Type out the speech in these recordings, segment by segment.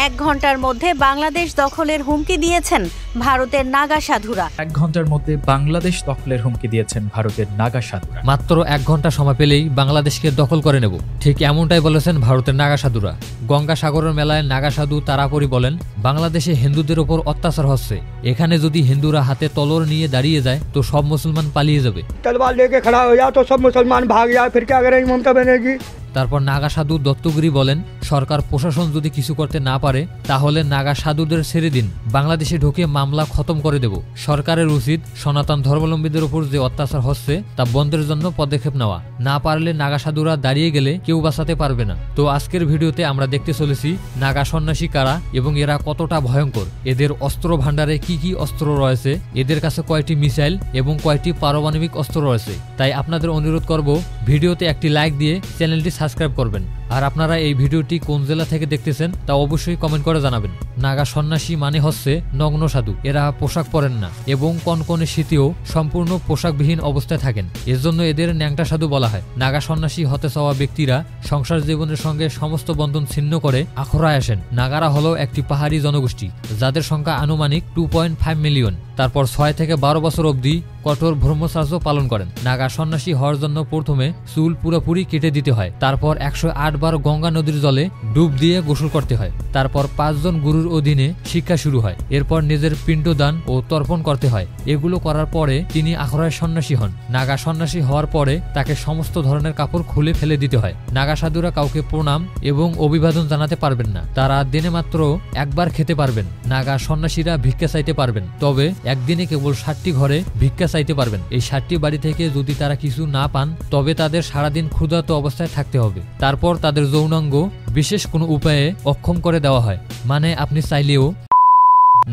এক ঘন্টার মধ্যে বাংলাদেশ দখলের হুমকি দিয়েছেন ভারতের নাগা সাধুরা। এক ঘন্টার মধ্যে বাংলাদেশ দখলের হুমকি দিয়েছেন ভারতের নাগা সাধুরা। মাত্র 1 ঘন্টা সময় পেলেই বাংলাদেশকে দখল করে নেব, ঠিক এমনটাই বলেছেন ভারতের নাগা সাধুরা। গঙ্গা সাগরের মেলায় নাগা সাধু তারাপরি বলেন, বাংলাদেশে হিন্দুদের ওপর অত্যাচার হচ্ছে, এখানে যদি হিন্দুরা হাতে তলোয়ার নিয়ে দাঁড়িয়ে যায় তো সব মুসলমান পালিয়ে যাবে। তলোয়ার লেকে খড়া হয়ে যায় তো সব মুসলমান ভাগ যায়, ফির क्या करेंगे ममता बनर्जी। তারপর নাগা সাধু দত্তগিরি বলেন, সরকার প্রশাসন যদি কিছু করতে না পারে তাহলে নাগা সাধুদের ছেড়ে দিন, বাংলাদেশে ঢুকে মামলা খতম করে দেব। সরকারের উচিত সনাতন ধর্মাবলম্বীদের উপর যে অত্যাচার হচ্ছে তা বন্ধের জন্য পদক্ষেপ নেওয়া, না পারলে নাগা সাধুরা দাঁড়িয়ে গেলে কেউ বাঁচাতে পারবে না। তো আজকের ভিডিওতে আমরা দেখতে চলেছি নাগা সন্ন্যাসী কারা এবং এরা কতটা ভয়ঙ্কর, এদের অস্ত্র ভান্ডারে কি কি অস্ত্র রয়েছে, এদের কাছে কয়টি মিসাইল এবং কয়টি পারমাণবিক অস্ত্র রয়েছে। তাই আপনাদের অনুরোধ করব ভিডিওতে একটি লাইক দিয়ে চ্যানেলটি সাবস্ক্রাইব করবেন। আর আপনারা এই ভিডিওটি কোন জেলা থেকে দেখতেছেন তা অবশ্যই কমেন্ট করে জানাবেন। নাগা সন্ন্যাসী মানে হচ্ছে নগ্ন সাধু, এরা পোশাক পরেন না এবং কনকনে শীতেও সম্পূর্ণ পোশাকবিহীন অবস্থায় থাকেন, এর জন্য এদের ন্যাংটা সাধু বলা হয়। নাগা সন্ন্যাসী হতে চাওয়া ব্যক্তিরা সংসার জীবনের সঙ্গে সমস্ত বন্ধন ছিন্ন করে আখড়ায় আসেন। নাগারা হলো একটি পাহাড়ি জনগোষ্ঠী যাদের সংখ্যা আনুমানিক 2.5 মিলিয়ন। তারপর 6 থেকে 12 বছর অবধি কঠোর ব্রহ্মচর্য পালন করেন। নাগা সন্ন্যাসী হওয়ার জন্য প্রথমে চুল পুরোপুরি কেটে দিতে হয়, তারপর 108 বার গঙ্গা নদীর জলে ডুব দিয়ে গোসল করতে হয়, তারপর 5 জন গুরুর অধীনে শিক্ষা শুরু হয়, এরপর নিজের পিণ্ডদান ও তর্পণ করতে হয়। এগুলো করার পরে তিনি আখড়ায় সন্ন্যাসী হন। নাগা সন্ন্যাসী হওয়ার পরে তাকে সমস্ত ধরনের কাপড় খুলে ফেলে দিতে হয়। নাগা সাধুরা কাউকে প্রণাম এবং অভিবাদন জানাতে পারবেন না, তারা দিনে মাত্র একবার খেতে পারবেন। নাগা সন্ন্যাসীরা ভিক্ষা চাইতে পারবেন, তবে একদিনে কেবল 60টি ঘরে ভিক্ষা চাইতে পারবেন। এই 60টি বাড়ি থেকে যদি তারা কিছু না পান তবে তাদের সারাদিন ক্ষুধার্ত অবস্থায় থাকতে হবে। তারপর তাদের যৌনাঙ্গ বিশেষ কোনো উপায়ে অক্ষম করে দেওয়া হয়, মানে আপনি চাইলেও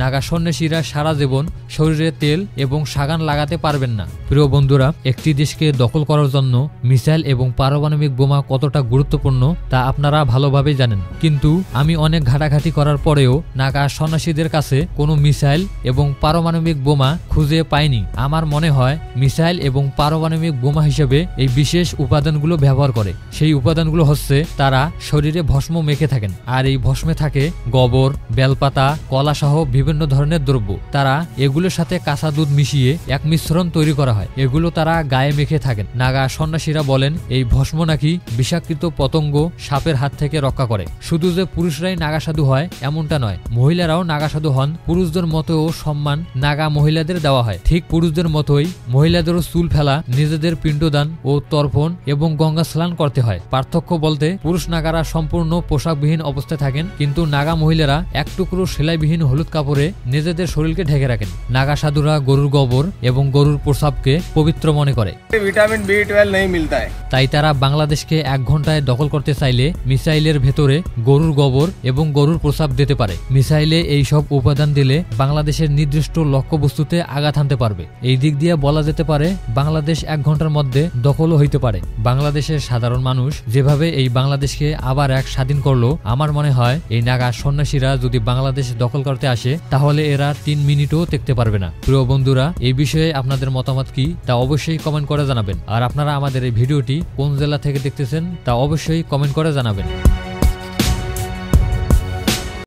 নাগা সন্ন্যাসীরা সারা জীবন শরীরে তেল এবং সাগান লাগাতে পারবেন না। প্রিয় বন্ধুরা, একটি দেশকে দখল করার জন্য মিসাইল এবং পারমাণবিক বোমা কতটা গুরুত্বপূর্ণ তা আপনারা ভালোভাবে জানেন, কিন্তু আমি অনেক ঘাটাঘাটি করার পরেও নাগা সন্ন্যাসীদের কাছে কোনো মিসাইল এবং পারমাণবিক বোমা খুঁজে পাইনি। আমার মনে হয় মিসাইল এবং পারমাণবিক বোমা হিসেবে এই বিশেষ উপাদানগুলো ব্যবহার করে। সেই উপাদানগুলো হচ্ছে তারা শরীরে ভস্ম মেখে থাকেন, আর এই ভস্মে থাকে গোবর, বেলপাতা, কলা সহ বিভিন্ন ধরনের দ্রব্য। তারা এগুলোর সাথে কাঁচা দুধ মিশিয়ে এক মিশ্রণ তৈরি করা হয়, এগুলো তারা গায়ে মেখে থাকেন। নাগা সন্ন্যাসীরা বলেন এই ভস্ম নাকি বিষাক্ত পতঙ্গ, সাপের হাত থেকে রক্ষা করে। শুধু যে পুরুষরাই নাগা সাধু হয় এমনটা নয়, মহিলারাও নাগা সাধু হন। পুরুষদের মতোও সম্মান নাগা মহিলাদের দেওয়া হয়, ঠিক পুরুষদের মতোই মহিলাদেরও চুল ফেলা, নিজেদের পিণ্ডদান ও তর্পণ এবং গঙ্গা স্নান করতে হয়। পার্থক্য বলতে পুরুষ নাগারা সম্পূর্ণ পোশাকবিহীন অবস্থায় থাকেন, কিন্তু নাগা মহিলারা এক টুকরো সেলাইবিহীন হলুদ কাপড়ে নিজেদের শরীরকে ঢেকে রাখেন। নাগা সাধুরা গরুর গোবর এবং গরুর প্রস্রাবকে পবিত্র মনে করে। ভিটামিন B12 नहीं मिलता है, তাই তারা বাংলাদেশকে 1 ঘন্টায় দখল করতে চাইলে মিসাইলের ভেতরে গরুর গোবর এবং গরুর প্রস্রাব দিতে পারে। মিসাইলে এই সব উপাদান দিলে বাংলাদেশের নির্দিষ্ট লক্ষ্যবস্তুতে আঘাত হানতে পারবে। এই দিক দিয়ে বলা যেতে পারে বাংলাদেশ 1 ঘন্টার মধ্যে দখলও হইতে পারে। বাংলাদেশের সাধারণ মানুষ যেভাবে এই বাংলাদেশকে আবার এক স্বাধীন করলো, আমার মনে হয় এই নাগা সন্ন্যাসীরা যদি বাংলাদেশ দখল করতে আসে তাহলে এরা 3 মিনিটও দেখতে পারবে না। প্রিয় বন্ধুরা, এই বিষয়ে আপনাদের মতামত কি তা অবশ্যই কমেন্ট করে জানাবেন। আর আপনারা আমাদের এই ভিডিওটি কোন জেলা থেকে দেখতেছেন তা অবশ্যই কমেন্ট করে জানাবেন।